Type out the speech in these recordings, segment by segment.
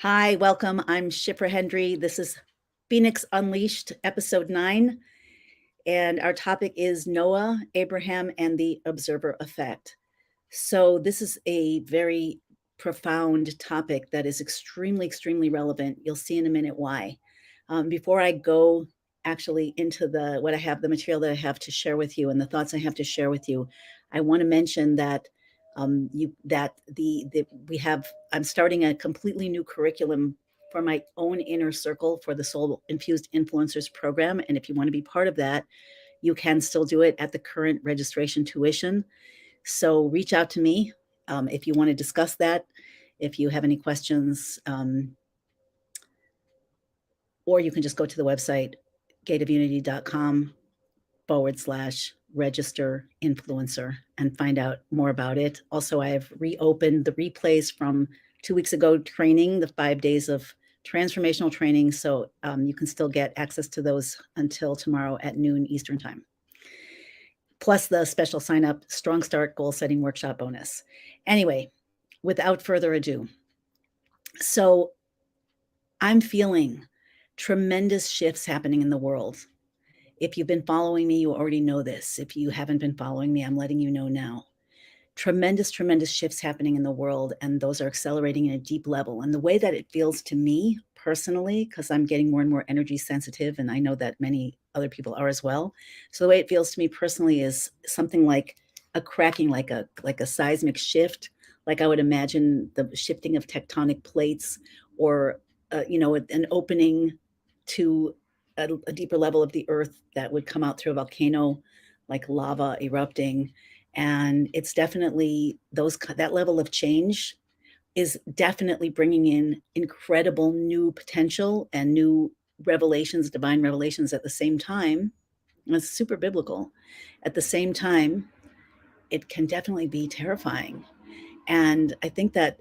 Hi, welcome. I'm Shipra Hendry. This is Phoenix Unleashed, episode 9. And our topic is Noah, Abraham, and the Observer Effect. So, this is a very profound topic that is extremely, extremely relevant. You'll see in a minute why. Before I go actually into the material that I have to share with you and the thoughts I have to share with you, I want to mention that you that the we have I'm starting a completely new curriculum for my own inner circle for the Soul Infused Influencers program. And if you want to be part of that, you can still do it at the current registration tuition. So reach out to me if you want to discuss that, if you have any questions, or you can just go to the website gateofunity.com/register influencer and find out more about it. Also, I have reopened the replays from 2 weeks ago training, the 5 days of transformational training. So you can still get access to those until tomorrow at noon Eastern time. Plus the special sign up Strong Start Goal Setting Workshop bonus. Anyway, without further ado, so I'm feeling tremendous shifts happening in the world. If you've been following me, you already know this. If you haven't been following me, I'm letting you know now. Tremendous, tremendous shifts happening in the world, and those are accelerating in a deep level. And the way that it feels to me personally, because I'm getting more and more energy sensitive, and I know that many other people are as well. So the way it feels to me personally is something like a cracking, like a seismic shift, like I would imagine the shifting of tectonic plates, or an opening to a deeper level of the earth that would come out through a volcano, like lava erupting. And it's definitely that level of change is definitely bringing in incredible new potential and new revelations, divine revelations at the same time. And it's super biblical. At the same time, it can definitely be terrifying. And I think that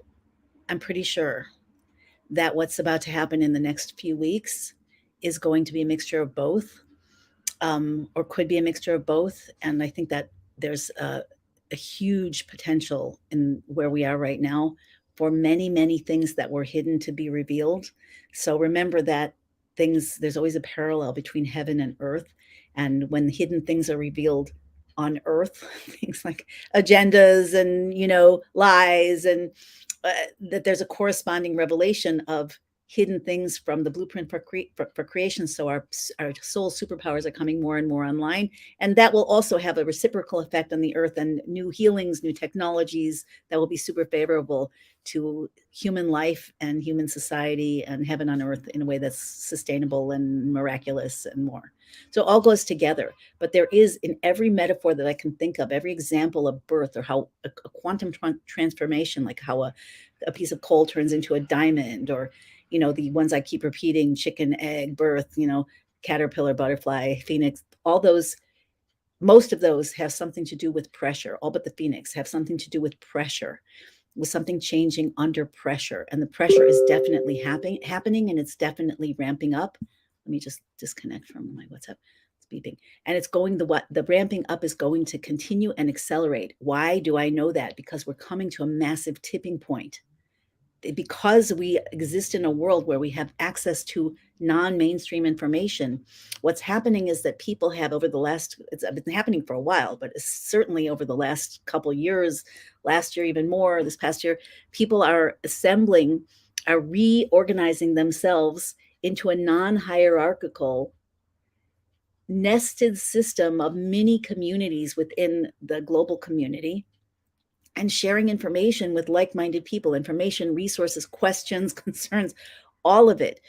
I'm pretty sure that what's about to happen in the next few weeks is going to be a mixture of both, or could be a mixture of both. And I think that there's a huge potential in where we are right now for many, many things that were hidden to be revealed. So remember that there's always a parallel between heaven and earth. And when hidden things are revealed on earth, things like agendas and, lies, and that there's a corresponding revelation of hidden things from the blueprint for creation. So our soul superpowers are coming more and more online, and that will also have a reciprocal effect on the earth and new healings, new technologies that will be super favorable to human life and human society and heaven on earth in a way that's sustainable and miraculous and more. So it all goes together. But there is, in every metaphor that I can think of, every example of birth, or how a quantum transformation, like how a piece of coal turns into a diamond, or the ones I keep repeating: chicken, egg, birth, caterpillar, butterfly, phoenix, all those, most of those have something to do with pressure. All but the phoenix have something to do with pressure, with something changing under pressure. And the pressure is definitely happening, and it's definitely ramping up. Let me just disconnect from my WhatsApp. It's beeping. And the ramping up is going to continue and accelerate. Why do I know that? Because we're coming to a massive tipping point. Because we exist in a world where we have access to non-mainstream information, what's happening is that people have, it's been happening for a while, but certainly over the last couple years, last year even more, this past year, people are reorganizing themselves into a non-hierarchical nested system of mini communities within the global community, and sharing information with like-minded people, information, resources, questions, concerns, all of it.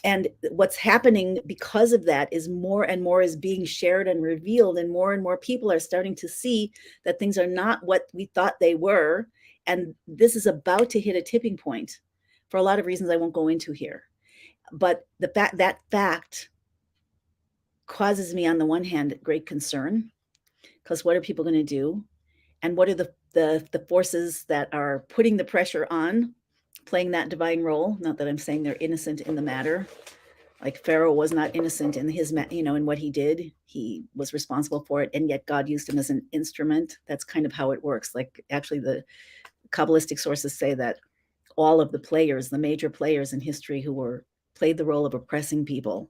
And what's happening because of that is more and more is being shared and revealed, and more people are starting to see that things are not what we thought they were. And this is about to hit a tipping point for a lot of reasons I won't go into here. But that fact causes me, on the one hand, great concern, because what are people going to do? And what are the forces that are putting the pressure on, playing that divine role? Not that I'm saying they're innocent in the matter. Like Pharaoh was not innocent in in what he did. He was responsible for it, and yet God used him as an instrument. That's kind of how it works. Like, actually, the Kabbalistic sources say that all of the players, the major players in history who played the role of oppressing people,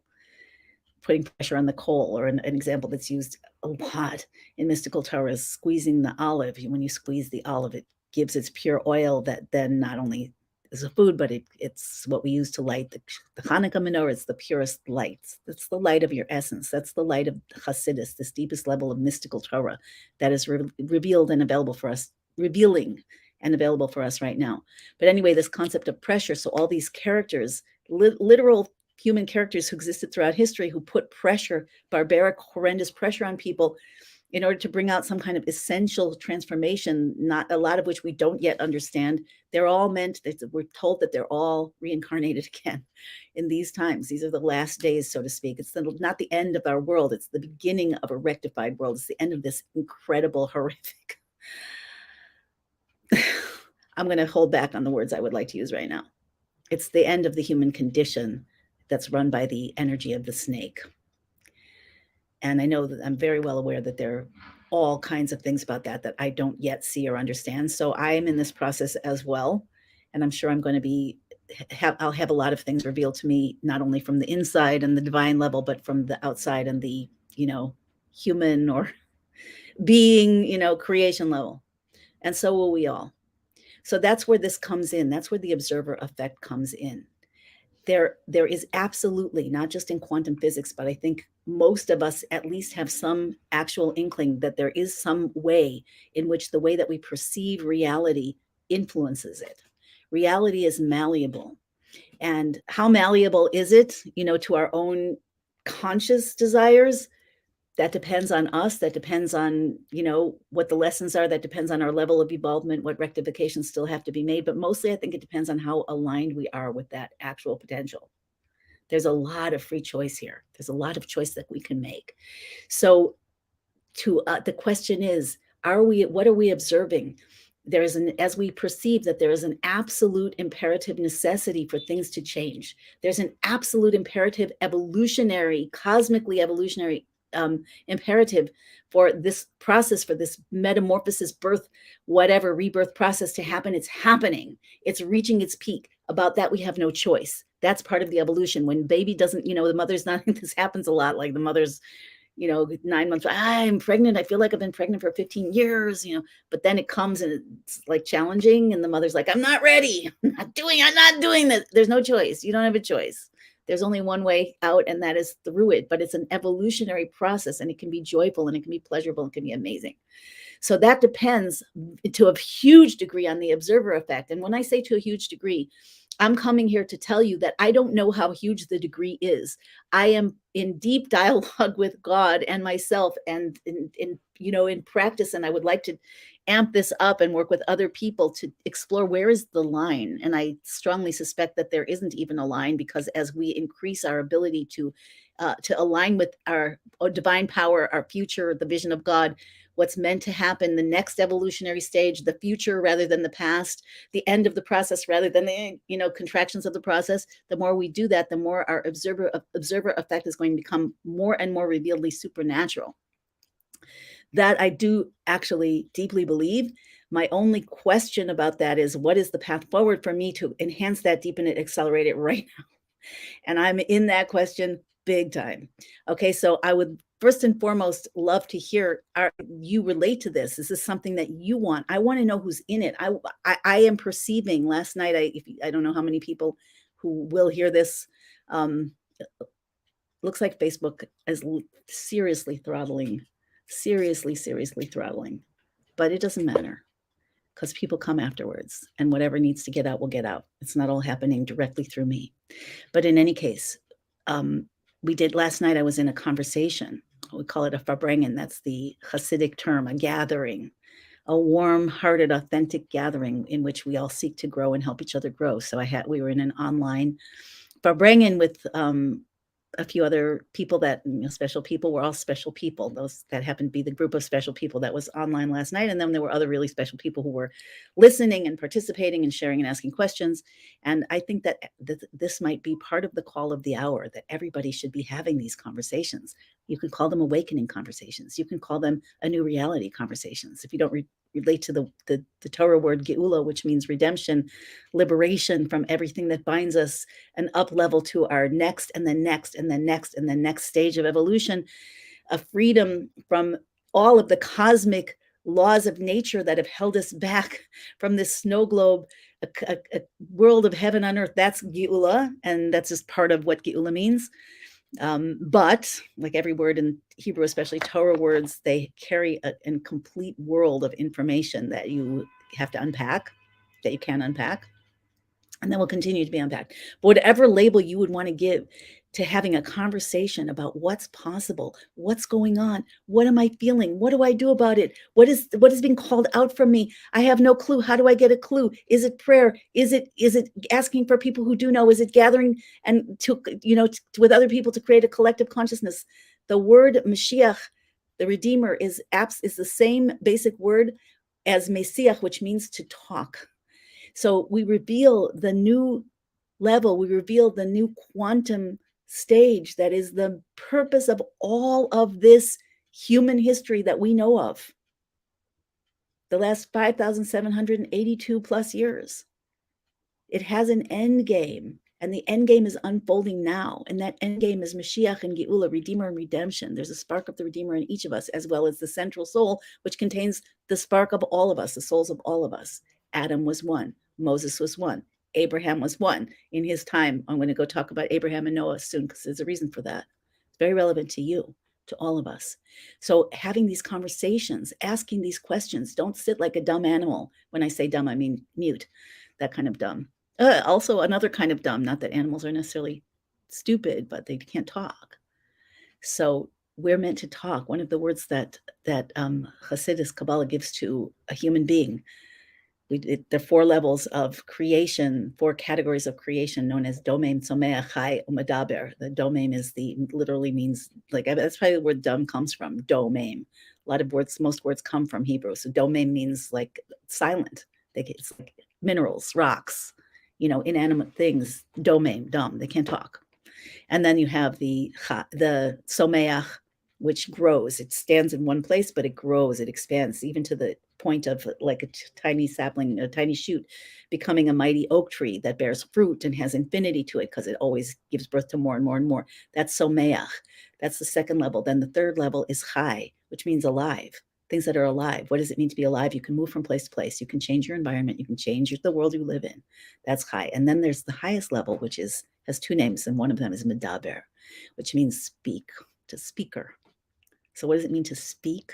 putting pressure on the coal, or an example that's used a lot in mystical Torah is squeezing the olive. When you squeeze the olive, it gives its pure oil that then not only is a food, but it's what we use to light the Hanukkah menorah. It's the purest light. That's the light of your essence. That's the light of Hasidus, this deepest level of mystical Torah that is revealed and available for us, revealing and available for us right now. But anyway, this concept of pressure. So all these characters, literal human characters who existed throughout history, who put pressure, barbaric, horrendous pressure on people in order to bring out some kind of essential transformation, not a lot of which we don't yet understand. They're all meant, we're told that they're all reincarnated again in these times. These are the last days, so to speak. It's not the end of our world. It's the beginning of a rectified world. It's the end of this incredible, horrific. I'm going to hold back on the words I would like to use right now. It's the end of the human condition that's run by the energy of the snake. And I know that I'm very well aware that there are all kinds of things about that I don't yet see or understand. So I am in this process as well. And I'm sure I'm going to I'll have a lot of things revealed to me, not only from the inside and the divine level, but from the outside and the, human or being, creation level. And so will we all. So that's where this comes in. That's where the observer effect comes in. There is absolutely, not just in quantum physics, but I think most of us at least have some actual inkling that there is some way in which the way that we perceive reality influences it. Reality is malleable. And how malleable is it, to our own conscious desires? That depends on us. That depends on, what the lessons are. That depends on our level of evolvement, what rectifications still have to be made. But mostly, I think it depends on how aligned we are with that actual potential. There's a lot of free choice here. There's a lot of choice that we can make. So the question is, what are we observing? As we perceive that there is an absolute imperative necessity for things to change. There's an absolute imperative evolutionary, cosmically evolutionary imperative for this process, for this metamorphosis, birth, whatever, rebirth process to happen. It's happening. It's reaching its peak. About that, we have no choice. That's part of the evolution. When baby doesn't, the mother's not, this happens a lot, like the mother's, 9 months, I'm pregnant. I feel like I've been pregnant for 15 years, but then it comes and it's like challenging. And the mother's like, I'm not ready. I'm not doing this. There's no choice. You don't have a choice. There's only one way out, and that is through it. But it's an evolutionary process, and it can be joyful, and it can be pleasurable, and it can be amazing. So that depends to a huge degree on the observer effect. And when I say to a huge degree, I'm coming here to tell you that I don't know how huge the degree is. I am in deep dialogue with God and myself, and in practice. And I would like to amp this up and work with other people to explore where is the line. And I strongly suspect that there isn't even a line, because as we increase our ability to align with our divine power, our future, the vision of God, what's meant to happen, the next evolutionary stage, the future rather than the past, the end of the process rather than the contractions of the process, the more we do that, the more our observer effect is going to become more and more revealedly supernatural. That I do actually deeply believe. My only question about that is, what is the path forward for me to enhance that, deepen it, accelerate it right now? And I'm in that question big time. Okay, so I would first and foremost love to hear, you relate to this? Is this something that you want? I want to know who's in it. I am perceiving last night, I don't know how many people who will hear this. Looks like Facebook is seriously throttling, but it doesn't matter, because people come afterwards, and whatever needs to get out will get out. It's not all happening directly through me. But in any case, last night I was in a conversation. We call it a Farbrengen. That's the Hasidic term, a gathering, a warm-hearted, authentic gathering in which we all seek to grow and help each other grow. So we were in an online Farbrengen with a few other people that, special people. We're all special people. Those that happened to be the group of special people that was online last night. And then there were other really special people who were listening and participating and sharing and asking questions. And I think that this might be part of the call of the hour, that everybody should be having these conversations. You can call them awakening conversations. You can call them a new reality conversations. If you don't relate to the Torah word geula, which means redemption, liberation from everything that binds us, an up level to our next and then next and then next and then next stage of evolution, a freedom from all of the cosmic laws of nature that have held us back from this snow globe, a world of heaven on earth. That's geula, and that's just part of what geula means. But like every word in Hebrew, especially Torah words, they carry a complete world of information that you have to unpack, that you can unpack, and then will continue to be unpacked. But whatever label you would want to give to having a conversation about what's possible, what's going on, what am I feeling, what do I do about it, what is being called out from me? I have no clue. How do I get a clue? Is it prayer? Is it asking for people who do know? Is it gathering and to with other people to create a collective consciousness? The word Mashiach, the Redeemer, is the same basic word as Messiah, which means to talk. So we reveal the new level, we reveal the new quantum stage that is the purpose of all of this human history that we know of. The last 5,782 plus years. It has an end game, and the end game is unfolding now. And that end game is Mashiach and Geula, Redeemer and redemption. There's a spark of the Redeemer in each of us, as well as the central soul, which contains the spark of all of us, the souls of all of us. Adam was one. Moses was one. Abraham was one. In his time, I'm going to go talk about Abraham and Noah soon because there's a reason for that. It's very relevant to you, to all of us. So having these conversations, asking these questions, don't sit like a dumb animal. When I say dumb, I mean mute, that kind of dumb. Also another kind of dumb, not that animals are necessarily stupid, but they can't talk. So we're meant to talk. One of the words that Hasidus Kabbalah gives to a human being, there are 4 levels of creation, 4 categories of creation known as domain, someach, chai, umadaber. The domain literally means, like, that's probably where dumb comes from, domain. A lot of words, most words come from Hebrew. So domain means like silent. It's like minerals, rocks, inanimate things, domain, dumb, they can't talk. And then you have the someach, which grows. It stands in one place, but it grows, it expands, even to the point of like a tiny sapling, a tiny shoot, becoming a mighty oak tree that bears fruit and has infinity to it because it always gives birth to more and more and more. That's someach. That's the second level. Then the third level is chai, which means alive. Things that are alive. What does it mean to be alive? You can move from place to place. You can change your environment. You can change the world you live in. That's chai. And then there's the highest level, which has 2 names, and one of them is medaber, which means speak, to speaker. So what does it mean to speak?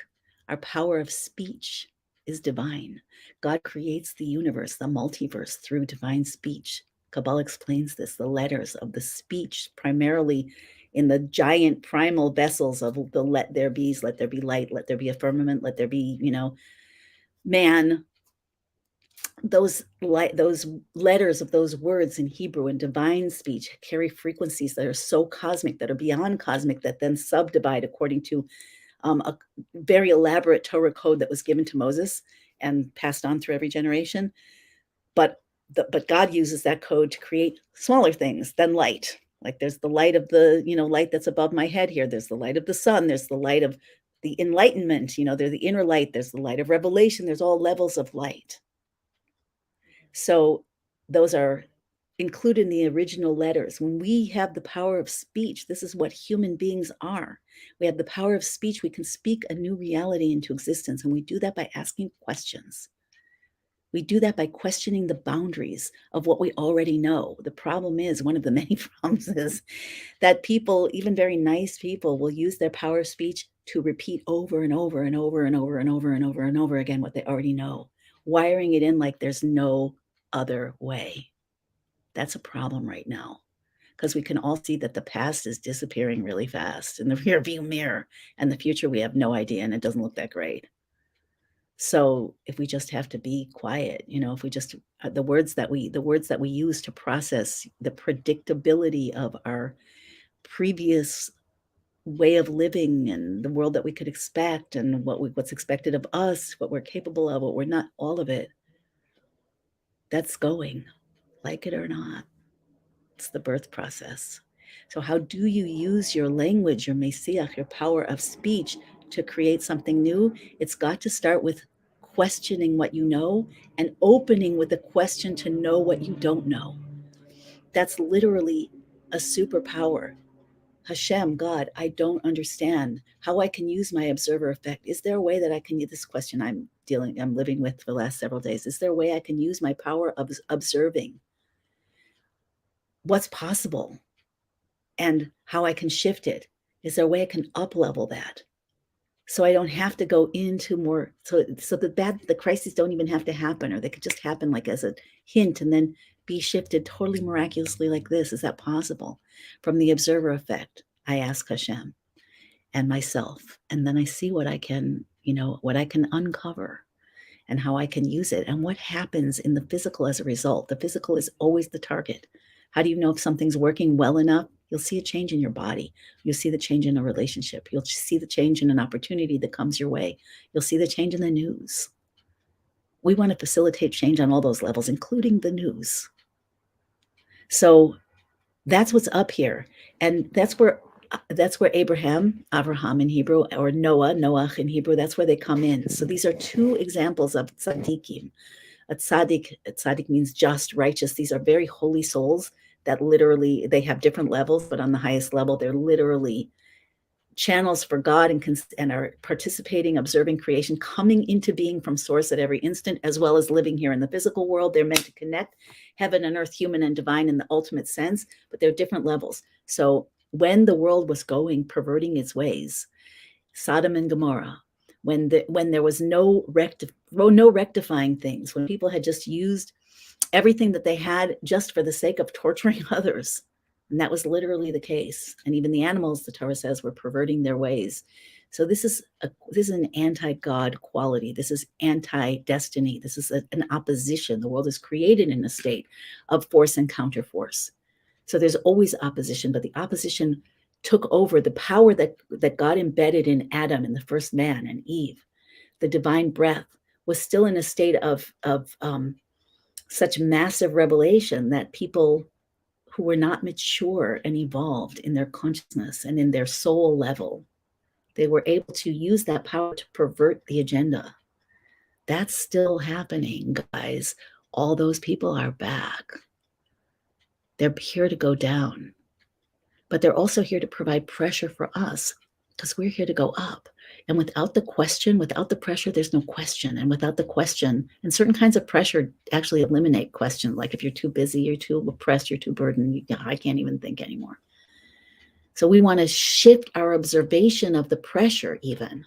Our power of speech is divine. God creates the universe, the multiverse, through divine speech. Kabbalah explains this, the letters of the speech, primarily in the giant primal vessels of the let there be's, let there be light, let there be a firmament, let there be, man. Those letters of those words in Hebrew and divine speech carry frequencies that are so cosmic, that are beyond cosmic, that then subdivide according to a very elaborate Torah code that was given to Moses and passed on through every generation. But God uses that code to create smaller things than light. Like there's the light of the, light that's above my head here. There's the light of the sun. There's the light of the enlightenment. There's the inner light. There's the light of revelation. There's all levels of light. So those are included in the original letters. When we have the power of speech, this is what human beings are. We have the power of speech. We can speak a new reality into existence. And we do that by asking questions. We do that by questioning the boundaries of what we already know. The problem is, one of the many problems is that people, even very nice people, will use their power of speech to repeat over and over and over and over and over and over and over again what they already know, wiring it in like there's no other way. That's a problem right now, because we can all see that the past is disappearing really fast in the rearview mirror, and the future we have no idea, and it doesn't look that great. So if we just have to be quiet, if we just the words that we use to process the predictability of our previous way of living and the world that we could expect and what's expected of us, what we're capable of, what we're not, all of it, that's going, like it or not. It's the birth process. So how do you use your language, your mesiach, your power of speech to create something new? It's got to start with questioning what you know and opening with a question to know what you don't know. That's literally a superpower. Hashem, God, I don't understand how I can use my observer effect. Is there a way that I can use this question I'm living with for the last several days? Is there a way I can use my power of observing what's possible and how I can shift it? Is there a way I can up level that? So I don't have to go into more, so the crises don't even have to happen, or they could just happen like as a hint and then be shifted totally miraculously like this. Is that possible? From the observer effect, I ask Hashem and myself, and then I see what I can, what I can uncover and how I can use it and what happens in the physical as a result. The physical is always the target. How do you know if something's working well enough? You'll see a change in your body. You'll see the change in a relationship. You'll see the change in an opportunity that comes your way. You'll see the change in the news. We want to facilitate change on all those levels, including the news. So that's what's up here. And that's where Abraham in Hebrew, or Noach in Hebrew, that's where they come in. So these are two examples of tzaddikim. A tzaddik means just, righteous. These are very holy souls that literally, they have different levels, but on the highest level, they're literally channels for God and are participating, observing creation, coming into being from source at every instant, as well as living here in the physical world. They're meant to connect heaven and earth, human and divine in the ultimate sense, but they're different levels. So when the world was perverting its ways, Sodom and Gomorrah, when there was no rectifying things, when people had just used everything that they had just for the sake of torturing others, and that was literally the case. And even the animals, the Torah says, were perverting their ways. So this is an anti-God quality. This is anti-destiny. This is an opposition. The world is created in a state of force and counterforce. So there's always opposition, but the opposition took over the power that God embedded in Adam, in the first man, and Eve. The divine breath was still in a state of such massive revelation that people who were not mature and evolved in their consciousness and in their soul level, they were able to use that power to pervert the agenda. That's still happening, guys. All those people are back. They're here to go down, but they're also here to provide pressure for us, because we're here to go up. And without the question, without the pressure, there's no question. And without the question, and certain kinds of pressure actually eliminate question. Like if you're too busy, you're too oppressed, you're too burdened, I can't even think anymore. So we want to shift our observation of the pressure even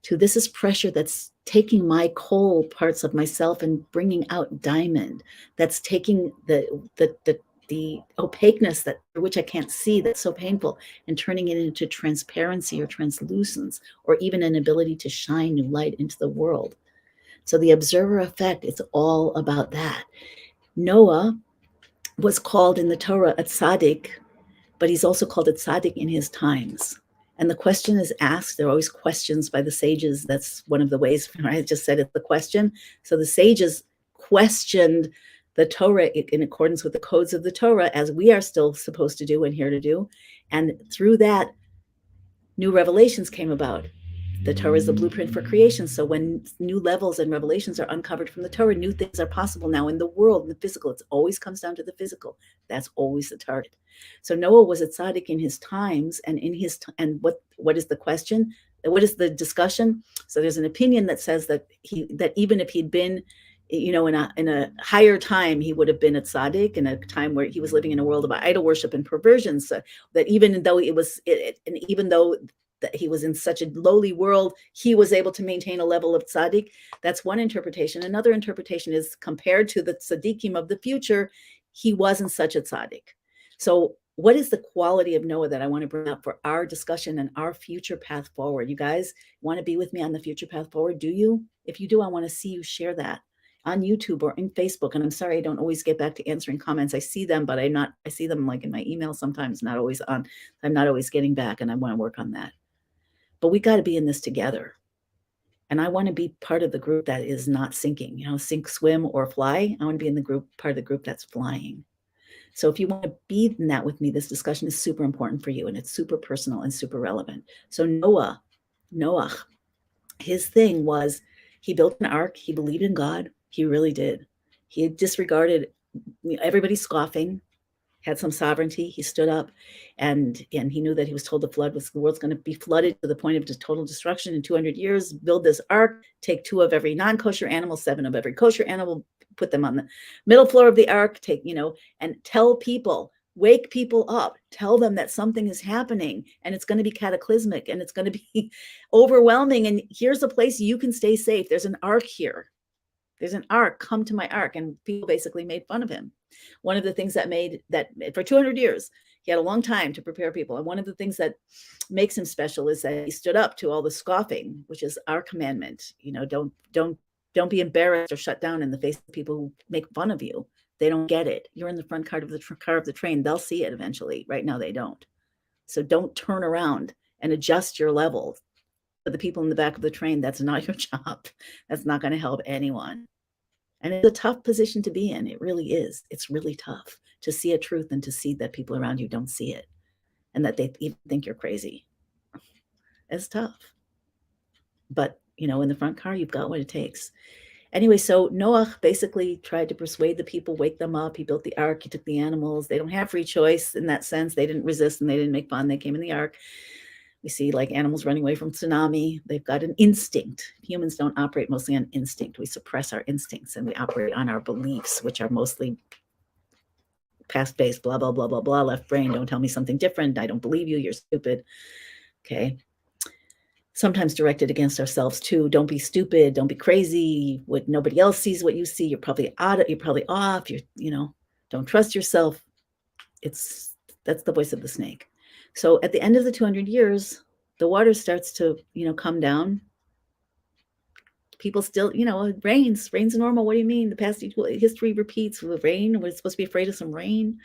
to, this is pressure that's taking my coal parts of myself and bringing out diamond. That's taking the opaqueness for which I can't see, that's so painful, and turning it into transparency or translucence, or even an ability to shine new light into the world. So the observer effect, it's all about that. Noah was called in the Torah a tzaddik, but he's also called a tzaddik in his times. And the question is asked, there are always questions by the sages. That's one of the ways, I just said it's the question. So the sages questioned the Torah in accordance with the codes of the Torah, as we are still supposed to do and here to do. And through that, new revelations came about. The Torah is the blueprint for creation. So when new levels and revelations are uncovered from the Torah, new things are possible now in the world, in the physical. It always comes down to the physical. That's always the target. So Noah was a tzaddik in his times, and and what is the question? What is the discussion? So there's an opinion that says that even if he'd been, in a higher time, he would have been a tzaddik in a time where he was living in a world of idol worship and perversion. So that even though that he was in such a lowly world, he was able to maintain a level of tzaddik. That's one interpretation. Another interpretation is, compared to the tzaddikim of the future, he wasn't such a tzaddik. So what is the quality of Noah that I want to bring up for our discussion and our future path forward? You guys want to be with me on the future path forward? Do you? If you do, I want to see you share that on YouTube or in Facebook. And I'm sorry, I don't always get back to answering comments. I see them, but I see them like in my email sometimes, not always on. I'm not always getting back, and I want to work on that. But we got to be in this together. And I want to be part of the group that is not sinking, sink, swim, or fly. I want to be in part of the group that's flying. So if you want to be in that with me, this discussion is super important for you, and it's super personal and super relevant. So Noah, his thing was he built an ark. He believed in God. He really did. He disregarded everybody scoffing, had some sovereignty. He stood up, and he knew that he was told the world's going to be flooded to the point of total destruction in 200 years. Build this ark, take 2 of every non-kosher animal, 7 of every kosher animal, put them on the middle floor of the ark, and tell people, wake people up, tell them that something is happening, and it's going to be cataclysmic, and it's going to be overwhelming, and here's a place you can stay safe. There's an ark here. There's an ark, come to my ark. And people basically made fun of him. One of the things that for 200 years, he had a long time to prepare people. And one of the things that makes him special is that he stood up to all the scoffing, which is our commandment. Don't be embarrassed or shut down in the face of people who make fun of you. They don't get it. You're in the front car of the train. They'll see it eventually. Right now, they don't. So don't turn around and adjust your level to the people in the back of the train. That's not your job. That's not going to help anyone. And it's a tough position to be in. It really is. It's really tough to see a truth and to see that people around you don't see it and that they even think you're crazy. It's tough. But, in the front car, you've got what it takes. Anyway, so Noah basically tried to persuade the people, wake them up. He built the ark. He took the animals. They don't have free choice in that sense. They didn't resist and they didn't make fun. They came in the ark. We see like animals running away from tsunami. They've got an instinct. Humans don't operate mostly on instinct. We suppress our instincts and we operate on our beliefs, which are mostly past-based, blah, blah, blah, blah, blah, left brain. Don't tell me something different. I don't believe you. You're stupid. Okay. Sometimes directed against ourselves too. Don't be stupid. Don't be crazy. What nobody else sees what you see. You're probably off. Don't trust yourself. That's the voice of the snake. So at the end of the 200 years, the water starts to, come down. People still, it rains. Rain's normal. What do you mean? The past history repeats with rain. We're supposed to be afraid of some rain.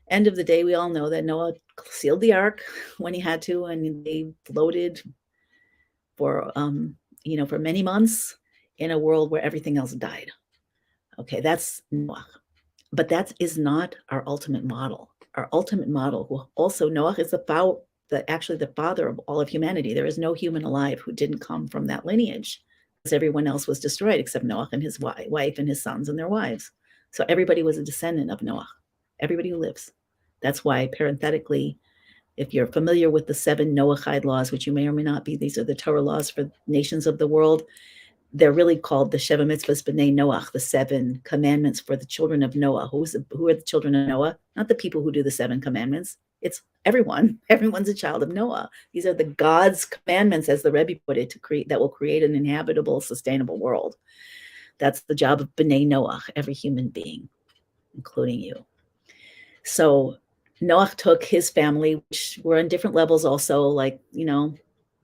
End of the day, we all know that Noah sealed the ark when he had to, and they floated for many months in a world where everything else died. Okay, that's Noah. But that is not our ultimate model. Our ultimate model, who also Noah is actually the father of all of humanity. There is no human alive who didn't come from that lineage, because everyone else was destroyed except Noah and his wife and his sons and their wives. So everybody was a descendant of Noah, everybody who lives. That's why, parenthetically, if you're familiar with the 7 Noahide laws, which you may or may not be, these are the Torah laws for nations of the world. They're really called the Sheva Mitzvahs B'nai Noach, the 7 commandments for the children of Noah. Who are the children of Noah? Not the people who do the 7 commandments. It's everyone. Everyone's a child of Noah. These are the God's commandments, as the Rebbe put it, that will create an inhabitable, sustainable world. That's the job of B'nai Noach, every human being, including you. So Noach took his family, which were on different levels also, like,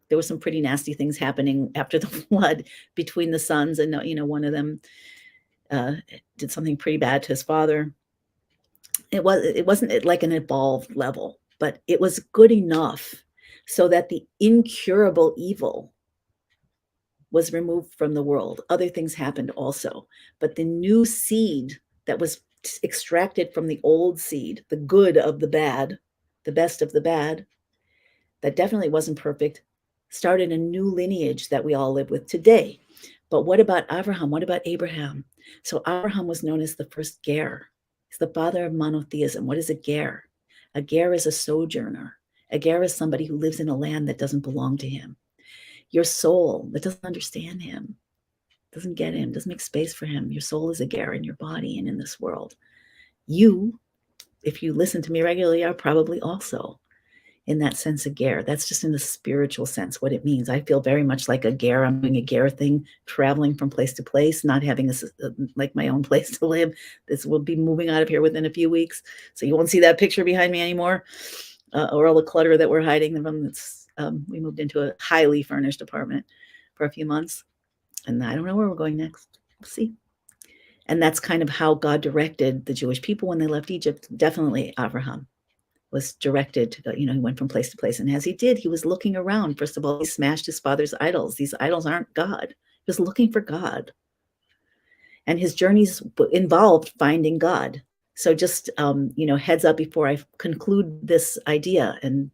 there were some pretty nasty things happening after the flood between the sons, and one of them did something pretty bad to his father. It wasn't like an evolved level, but it was good enough so that the incurable evil was removed from the world. Other things happened also, but the new seed that was extracted from the old seed, the good of the bad, the best of the bad, that definitely wasn't perfect, started a new lineage that we all live with today. But what about Abraham? What about Abraham? So Abraham was known as the first ger. He's the father of monotheism. What is a ger? A ger is a sojourner. A ger is somebody who lives in a land that doesn't belong to him. Your soul that doesn't understand him, doesn't get him, doesn't make space for him. Your soul is a ger in your body and in this world. You, if you listen to me regularly, are probably also in that sense a ger. That's just in the spiritual sense what it means. I feel very much like a ger. I'm doing a ger thing, traveling from place to place, not having like my own place to live. This will be moving out of here within a few weeks, so you won't see that picture behind me anymore, or all the clutter that we're hiding from. We moved into a highly furnished apartment for a few months, and I don't know where we're going next. We'll see. And that's kind of how God directed the Jewish people when they left Egypt. Definitely Abraham was directed to go, he went from place to place. And as he did, he was looking around. First of all, he smashed his father's idols. These idols aren't God. He was looking for God. And his journeys involved finding God. So just, heads up before I conclude this idea and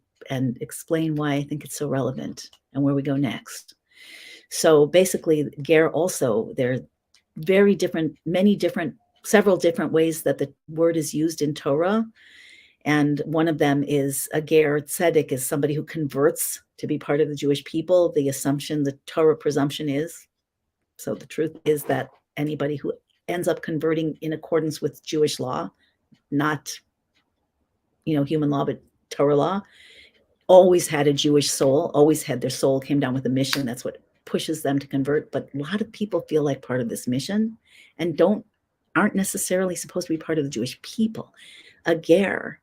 explain why I think it's so relevant and where we go next. So basically, ger also, there are very different, many different, several different ways that the word is used in Torah. And one of them is a ger tzedek, is somebody who converts to be part of the Jewish people. The assumption, the Torah presumption is, so the truth is that anybody who ends up converting in accordance with Jewish law, not human law, but Torah law, always had a Jewish soul, always had their soul came down with a mission. That's what pushes them to convert. But a lot of people feel like part of this mission and aren't necessarily supposed to be part of the Jewish people. A ger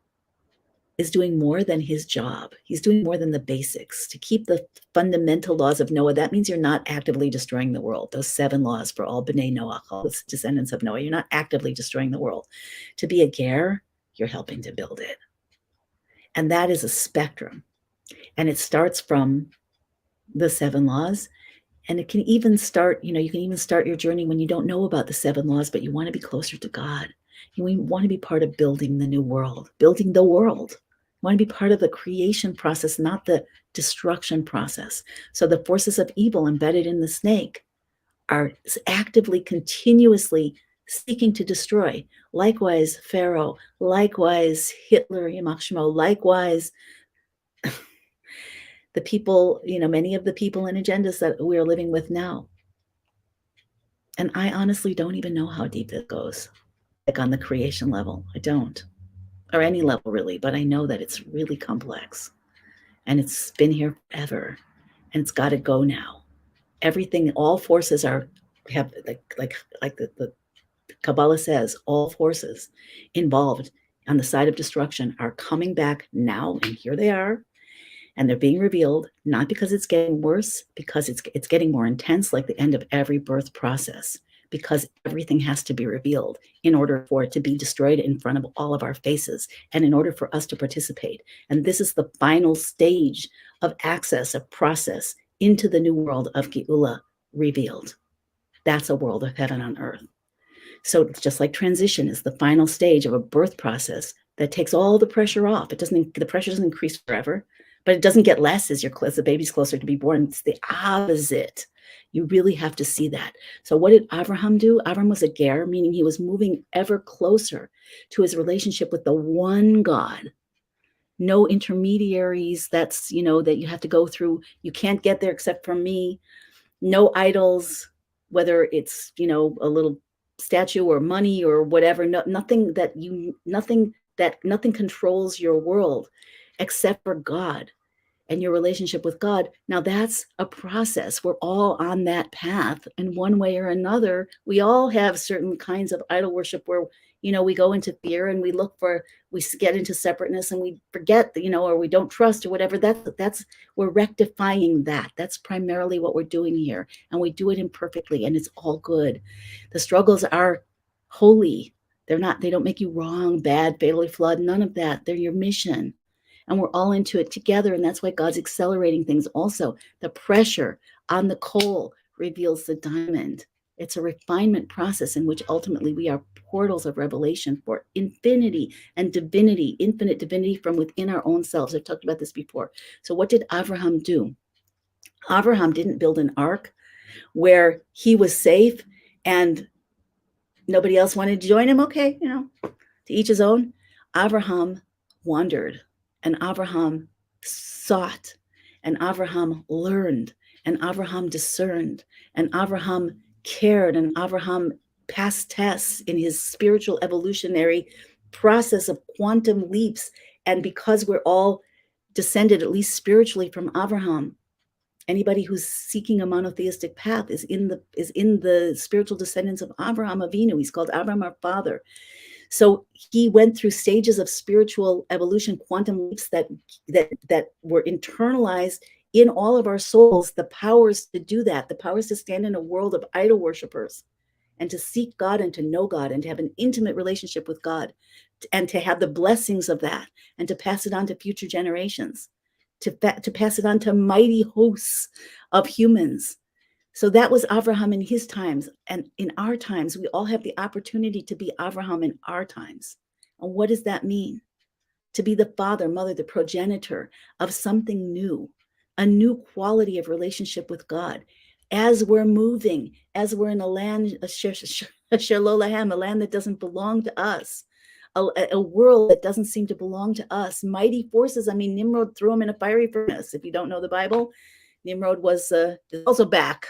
is doing more than his job. He's doing more than the basics. To keep the fundamental laws of Noah, that means you're not actively destroying the world. Those 7 laws for all B'nai Noah, all the descendants of Noah, you're not actively destroying the world. To be a ger, you're helping to build it. And that is a spectrum. And it starts from the 7 laws. And it can even start, you can even start your journey when you don't know about the 7 laws, but you want to be closer to God. You want to be part of building the new world, building the world. You want to be part of the creation process, not the destruction process. So the forces of evil embedded in the snake are actively, continuously seeking to destroy. Likewise, Pharaoh, likewise, Hitler, Yamach Shemo, likewise, the people, many of the people and agendas that we are living with now. And I honestly don't even know how deep it goes, like on the creation level. I don't, or any level really, but I know that it's really complex and it's been here forever and it's got to go now. Everything, all forces have like the Kabbalah says, all forces involved on the side of destruction are coming back now, and here they are. And they're being revealed, not because it's getting worse, because it's getting more intense, like the end of every birth process, because everything has to be revealed in order for it to be destroyed in front of all of our faces, and in order for us to participate. And this is the final stage of access, of process into the new world of Geula revealed. That's a world of heaven on earth. So it's just like transition is the final stage of a birth process that takes all the pressure off. The pressure doesn't increase forever, but it doesn't get less as the baby's closer to be born. It's the opposite. You really have to see that. So what did Abraham do? Abraham was a ger, meaning he was moving ever closer to his relationship with the one God. No intermediaries that you have to go through. You can't get there except for me. No idols, whether it's, a little statue or money or whatever. Nothing controls your world except for God and your relationship with God. Now that's a process. We're all on that path in one way or another. We all have certain kinds of idol worship where, we go into fear and we get into separateness and we forget, or we don't trust or whatever. We're rectifying that. That's primarily what we're doing here. And we do it imperfectly and it's all good. The struggles are holy. They don't make you wrong, bad, fatally flawed, none of that. They're your mission. And we're all into it together. And that's why God's accelerating things also. The pressure on the coal reveals the diamond. It's a refinement process in which ultimately we are portals of revelation for infinity and divinity, infinite divinity from within our own selves. I've talked about this before. So what did Abraham do? Abraham didn't build an ark where he was safe and nobody else wanted to join him. Okay, to each his own. Abraham wandered, and Abraham sought, and Abraham learned, and Abraham discerned, and Abraham cared, and Abraham passed tests in his spiritual evolutionary process of quantum leaps. And because we're all descended, at least spiritually, from Abraham, anybody who's seeking a monotheistic path is in the spiritual descendants of Abraham Avinu. He's called Abraham our father. So he went through stages of spiritual evolution, quantum leaps that were internalized in all of our souls, the powers to do that, the powers to stand in a world of idol worshipers and to seek God and to know God and to have an intimate relationship with God and to have the blessings of that and to pass it on to future generations, to pass it on to mighty hosts of humans. So that was Abraham in his times. And in our times, we all have the opportunity to be Abraham in our times. And what does that mean? To be the father, mother, the progenitor of something new, a new quality of relationship with God. As we're moving, as we're in a land, a shalolahem, a land that doesn't belong to us, a world that doesn't seem to belong to us, mighty forces. I mean, Nimrod threw him in a fiery furnace. If you don't know the Bible, Nimrod was also back.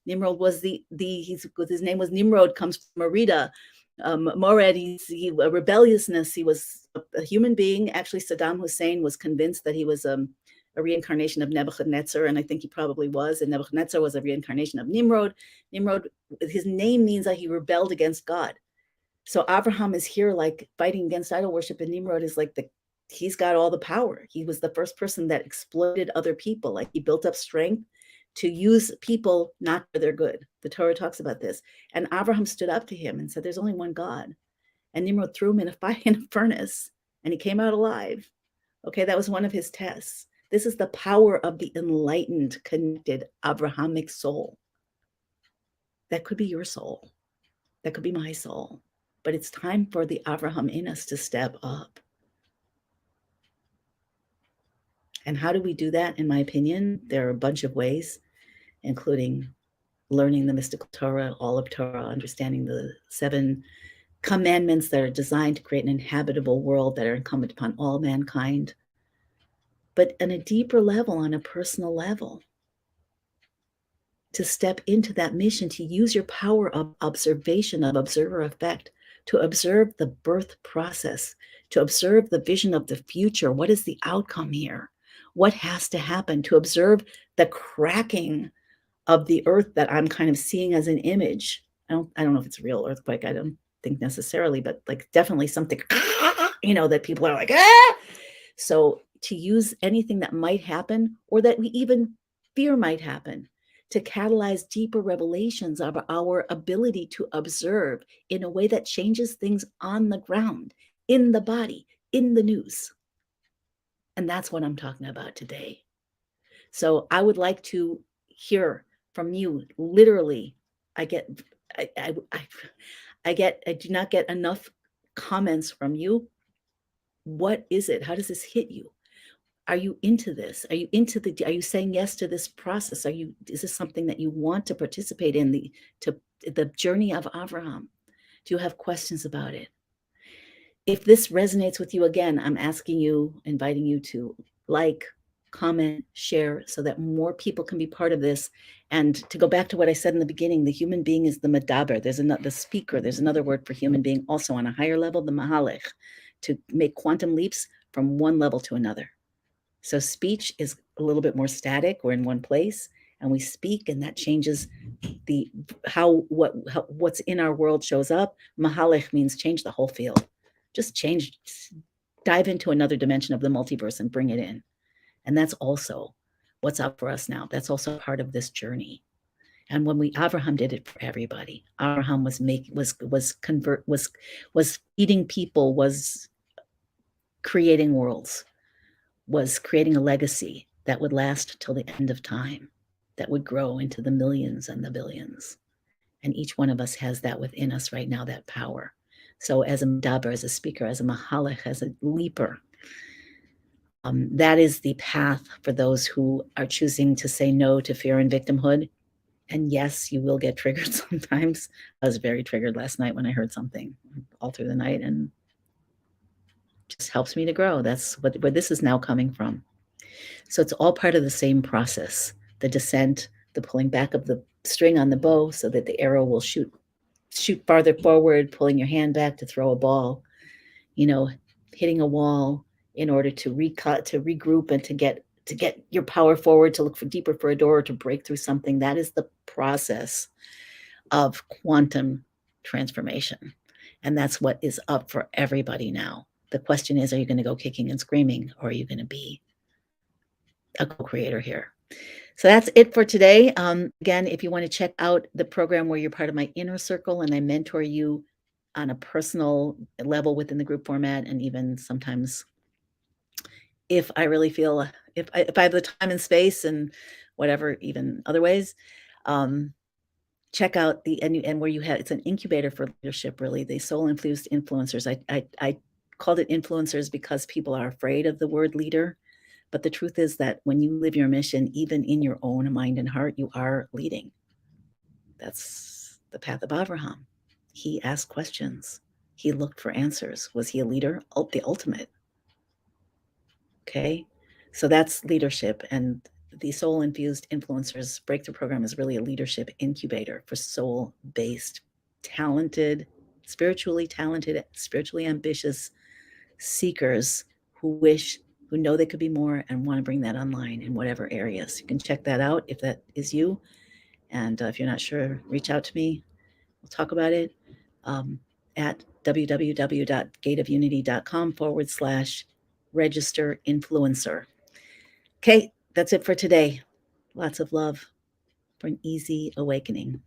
Nimrod was his name was Nimrod, comes from Merida, Mored, a rebelliousness. He was a human being. Actually, Saddam Hussein was convinced that he was a reincarnation of Nebuchadnezzar, and I think he probably was. And Nebuchadnezzar was a reincarnation of Nimrod. Nimrod, his name means that he rebelled against God. So Abraham is here like fighting against idol worship, and Nimrod is like he's got all the power. He was the first person that exploited other people. Like he built up strength to use people not for their good. The Torah talks about this. And Abraham stood up to him and said, there's only one God. And Nimrod threw him in a furnace, and he came out alive. Okay, that was one of his tests. This is the power of the enlightened, connected Abrahamic soul. That could be your soul. That could be my soul. But it's time for the Abraham in us to step up. And how do we do that? In my opinion, there are a bunch of ways, including learning the mystical Torah, all of Torah, understanding the 7 commandments that are designed to create an inhabitable world that are incumbent upon all mankind, but on a deeper level, on a personal level, to step into that mission, to use your power of observation, of observer effect, to observe the birth process, to observe the vision of the future. What is the outcome here? What has to happen? To observe the cracking of the earth that I'm kind of seeing as an image. I don't know if it's a real earthquake. I don't think necessarily, but like definitely something, that people are like, ah! So to use anything that might happen or that we even fear might happen to catalyze deeper revelations of our ability to observe in a way that changes things on the ground, in the body, in the news. And that's what I'm talking about today. So I would like to hear from you. Literally, I do not get enough comments from you. What is it? How does this hit you? Are you into this? Are you saying yes to this process? Is this something that you want to participate in the journey of Abraham? Do you have questions about it? If this resonates with you, again, I'm inviting you to like, comment, share so that more people can be part of this. And to go back to what I said in the beginning, the human being is the medaber. The speaker. There's another word for human being also on a higher level, the mahalech, to make quantum leaps from one level to another. So speech is a little bit more static. We're in one place and we speak, and that changes what's in our world shows up. Mahalech means change the whole field. Just dive into another dimension of the multiverse and bring it in. And that's also what's up for us now. That's also part of this journey. And when Abraham did it for everybody. Abraham was feeding people, was creating worlds, was creating a legacy that would last till the end of time, that would grow into the millions and the billions. And each one of us has that within us right now, that power. So as a medaber, as a speaker, as a mahalech, as a leaper, that is the path for those who are choosing to say no to fear and victimhood. And yes, you will get triggered sometimes. I was very triggered last night when I heard something all through the night, and just helps me to grow. That's where this is now coming from. So it's all part of the same process. The descent, the pulling back of the string on the bow so that the arrow will shoot farther forward, pulling your hand back to throw a ball, hitting a wall in order to regroup and to get your power forward, to look deeper for a door, or to break through something. That is the process of quantum transformation. And that's what is up for everybody now. The question is, are you going to go kicking and screaming, or are you going to be a co-creator here? So that's it for today. Again, if you want to check out the program where you're part of my inner circle and I mentor you on a personal level within the group format, and even sometimes if I really feel, if I have the time and space and whatever, even other ways, check out and where you have, it's an incubator for leadership, really, the soul infused influencers. I called it influencers because people are afraid of the word leader. But the truth is that when you live your mission, even in your own mind and heart, you are leading. That's the path of Abraham. He asked questions. He looked for answers. Was he a leader? Oh, the ultimate. Okay. So that's leadership. And the Soul Infused Influencers Breakthrough Program is really a leadership incubator for soul-based, talented, spiritually ambitious seekers who know they could be more and want to bring that online in whatever areas. You can check that out if that is you. And if you're not sure, reach out to me. We'll talk about it at www.gateofunity.com/register influencer. Okay, that's it for today. Lots of love for an easy awakening.